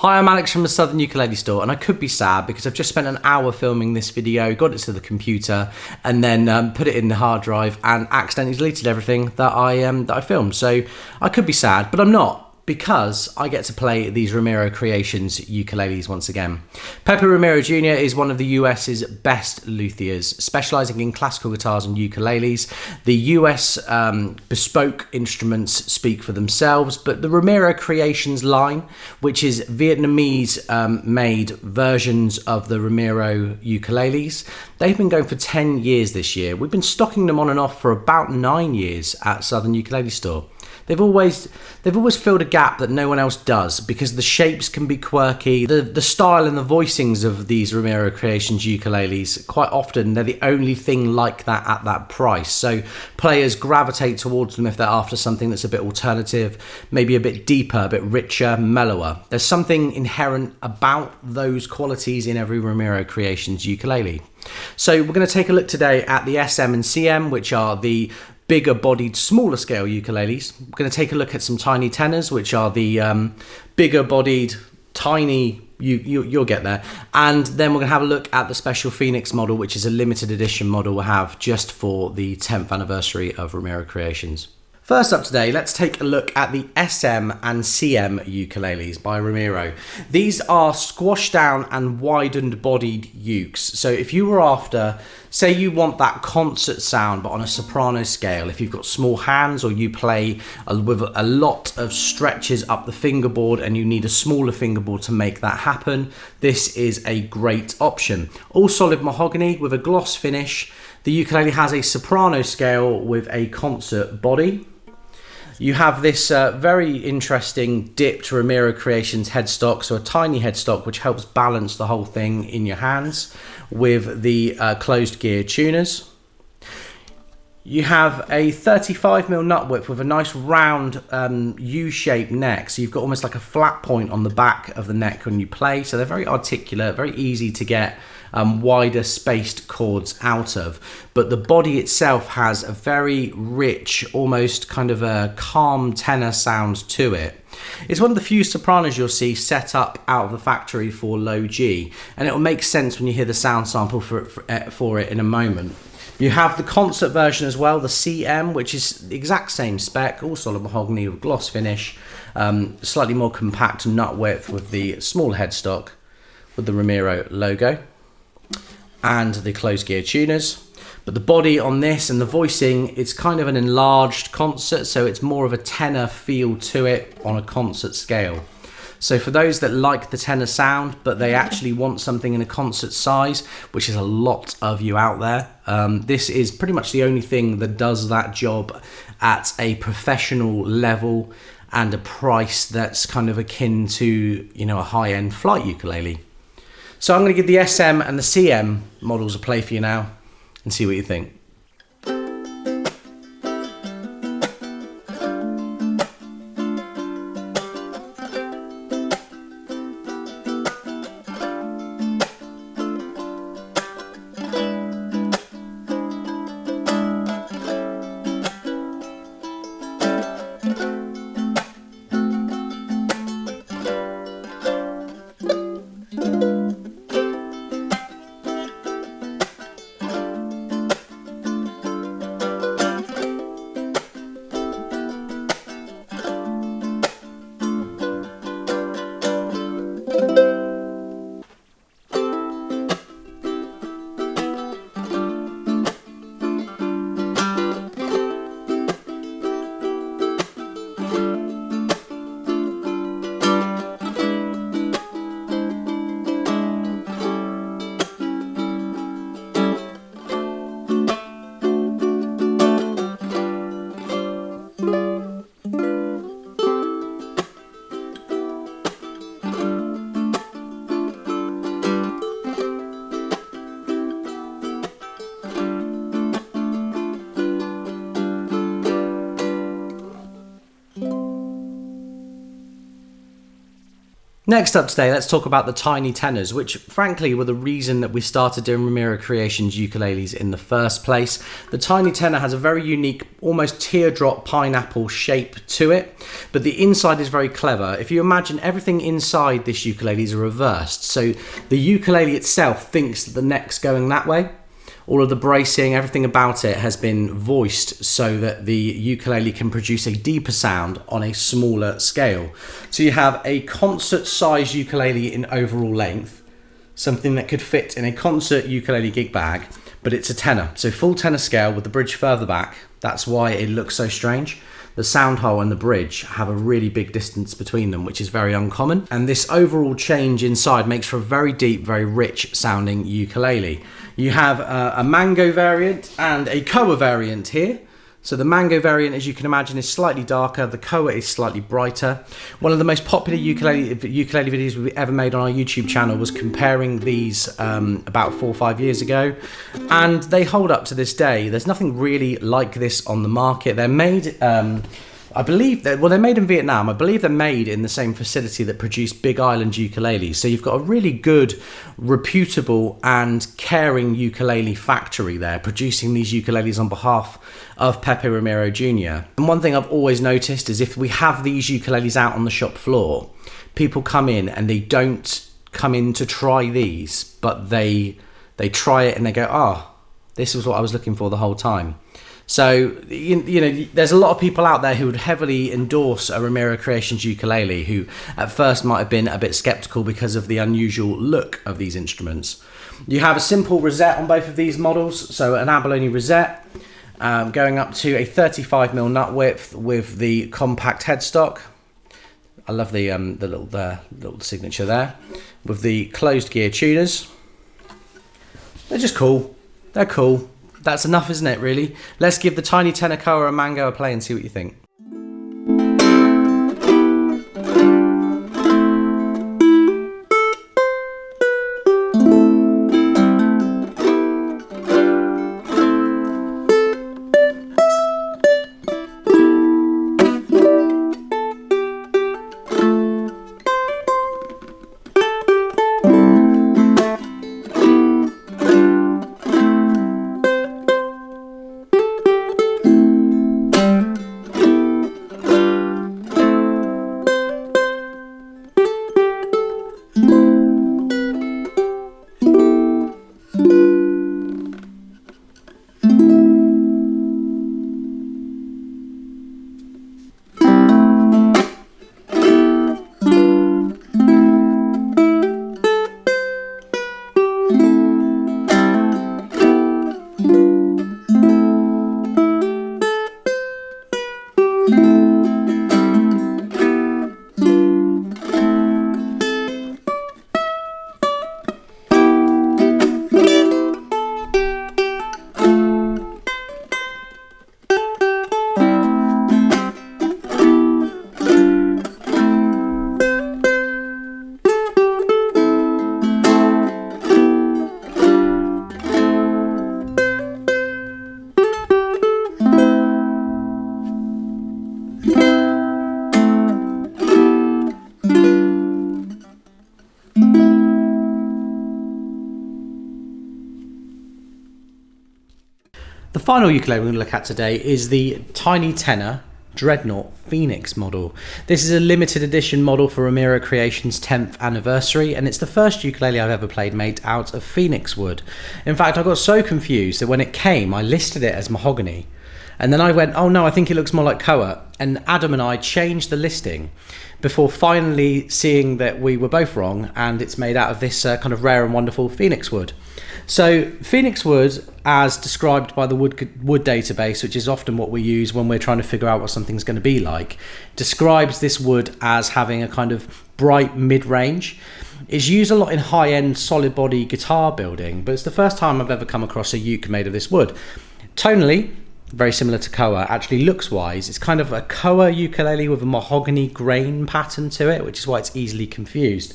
Hi, I'm Alex from the Southern Ukulele Store, and I could be sad because I've just spent an hour filming this video, got it to the computer, and then put it in the hard drive and accidentally deleted everything that I filmed. So I could be sad, but I'm not, because I get to play these Romero Creations ukuleles once again. Pepe Romero Jr. is one of the US's best luthiers, specialising in classical guitars and ukuleles. The US bespoke instruments speak for themselves, but the Romero Creations line, which is Vietnamese made versions of the Romero ukuleles, they've been going for 10 years this year. We've been stocking them on and off for about 9 years at Southern Ukulele Store. They've always filled a gap that no one else does, because the shapes can be quirky. The style and the voicings of these Romero Creations ukuleles, quite often they're the only thing like that at that price. So players gravitate towards them if they're after something that's a bit alternative, maybe a bit deeper, a bit richer, mellower. There's something inherent about those qualities in every Romero Creations ukulele. So we're going to take a look today at the SM and CM, which are the bigger bodied, smaller scale ukuleles. We're going to take a look at some tiny tenors, which are the bigger bodied, tiny, you'll get there. And then we're going to have a look at the Special Phoenix model, which is a limited edition model we'll have just for the 10th anniversary of Romero Creations. First up today, let's take a look at the SM and CM ukuleles by Romero. These are squashed down and widened bodied ukes. So if you were after, say you want that concert sound but on a soprano scale, if you've got small hands or you play with a lot of stretches up the fingerboard and you need a smaller fingerboard to make that happen, this is a great option. All solid mahogany with a gloss finish. The ukulele has a soprano scale with a concert body. You have this very interesting dipped Romero Creations headstock, so a tiny headstock which helps balance the whole thing in your hands with the closed gear tuners. You have a 35mm nut width with a nice round U-shaped neck, so you've got almost like a flat point on the back of the neck when you play, so they're very articulate, very easy to get wider spaced chords out of, but the body itself has a very rich, almost kind of a calm tenor sound to it. It's one of the few sopranos you'll see set up out of the factory for low G, and it will make sense when you hear the sound sample for it in a moment. You have the concert version as well, the CM, which is the exact same spec, all solid mahogany with gloss finish, slightly more compact nut width with the small headstock with the Romero logo and the closed gear tuners. But the body on this and the voicing, it's kind of an enlarged concert, so it's more of a tenor feel to it on a concert scale. So for those that like the tenor sound, but they actually want something in a concert size, which is a lot of you out there, this is pretty much the only thing that does that job at a professional level and a price that's kind of akin to, you know, a high-end flight ukulele. So I'm going to give the SM and the CM models a play for you now and see what you think. Next up today, let's talk about the tiny tenors, which frankly were the reason that we started doing Romero Creations ukuleles in the first place. The tiny tenor has a very unique, almost teardrop pineapple shape to it, but the inside is very clever. If you imagine, everything inside this ukulele is reversed. So the ukulele itself thinks that the neck's going that way. All of the bracing, everything about it has been voiced so that the ukulele can produce a deeper sound on a smaller scale. So you have a concert-sized ukulele in overall length, something that could fit in a concert ukulele gig bag, but it's a tenor. So full tenor scale with the bridge further back. That's why it looks so strange. The sound hole and the bridge have a really big distance between them, which is very uncommon. And this overall change inside makes for a very deep, very rich sounding ukulele. You have a mango variant and a koa variant here. So the mango variant, as you can imagine, is slightly darker. The koa is slightly brighter. One of the most popular ukulele videos we've ever made on our YouTube channel was comparing these about 4 or 5 years ago. And they hold up to this day. There's nothing really like this on the market. They're made, I believe, they're made in Vietnam. I believe they're made in the same facility that produced Big Island ukuleles. So you've got a really good, reputable and caring ukulele factory there, producing these ukuleles on behalf of Pepe Romero Jr. And one thing I've always noticed is if we have these ukuleles out on the shop floor, people come in and they don't come in to try these, but they try it and they go, oh, this was what I was looking for the whole time. So, you know, there's a lot of people out there who would heavily endorse a Romero Creations ukulele who at first might have been a bit skeptical because of the unusual look of these instruments. You have a simple rosette on both of these models, so an abalone rosette going up to a 35mm nut width with the compact headstock. I love the little signature there with the closed gear tuners. They're just cool. They're cool. That's enough, isn't it, really? Let's give the tiny tenor koa and mango a play and see what you think. The final ukulele we're going to look at today is the Tiny Tenor Dreadnought Phoenix model. This is a limited edition model for Romero Creations' 10th anniversary, and it's the first ukulele I've ever played made out of phoenix wood. In fact, I got so confused that when it came, I listed it as mahogany. And then I went, oh no, I think it looks more like koa. And Adam and I changed the listing before finally seeing that we were both wrong, and it's made out of this kind of rare and wonderful phoenix wood. So phoenix wood, as described by the wood database, which is often what we use when we're trying to figure out what something's going to be like, describes this wood as having a kind of bright mid-range. It's used a lot in high-end solid body guitar building, but it's the first time I've ever come across a uke made of this wood. Tonally, very similar to koa. Actually, looks wise, it's kind of a koa ukulele with a mahogany grain pattern to it, which is why it's easily confused.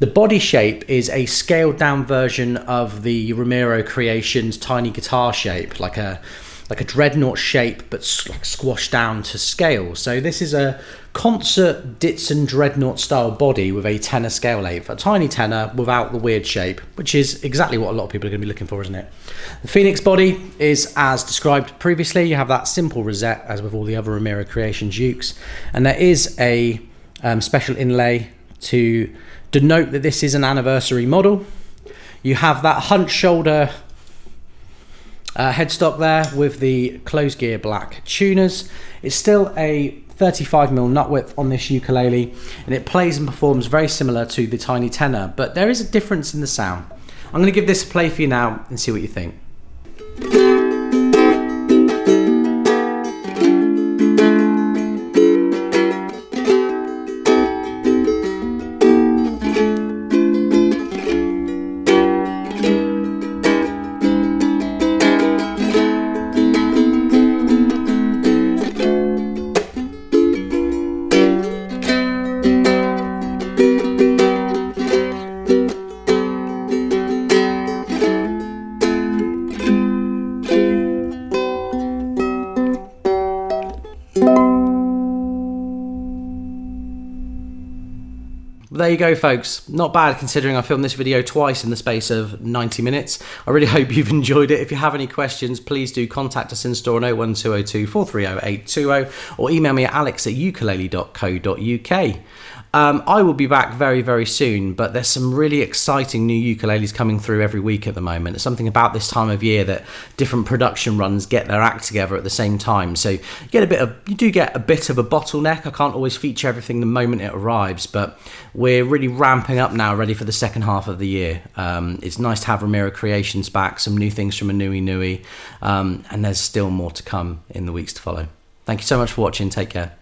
The body shape is a scaled down version of the Romero Creations tiny guitar shape, like a like a dreadnought shape, but like squashed down to scale. So this is a concert Ditson dreadnought style body with a tenor scale 8, a tiny tenor without the weird shape, which is exactly what a lot of people are going to be looking for, isn't it? The Phoenix body is as described previously. You have that simple rosette as with all the other Romero Creations ukes, and there is a special inlay to denote that this is an anniversary model. You have that hunch shoulder headstock there with the closed gear black tuners. It's still a 35mm nut width on this ukulele, and it plays and performs very similar to the tiny tenor, but there is a difference in the sound. I'm going to give this a play for you now and see what you think. There you go, folks. Not bad considering I filmed this video twice in the space of 90 minutes. I really hope you've enjoyed it. If you have any questions, please do contact us in store on 01202 430 820 or email me at alex@ukulele.co.uk. I will be back very, very soon, but there's some really exciting new ukuleles coming through every week at the moment. It's something about this time of year that different production runs get their act together at the same time. So you do get a bit of a bottleneck. I can't always feature everything the moment it arrives, but we're really ramping up now, ready for the second half of the year. It's nice to have Romero Creations back, some new things from Anui Nui, and there's still more to come in the weeks to follow. Thank you so much for watching. Take care.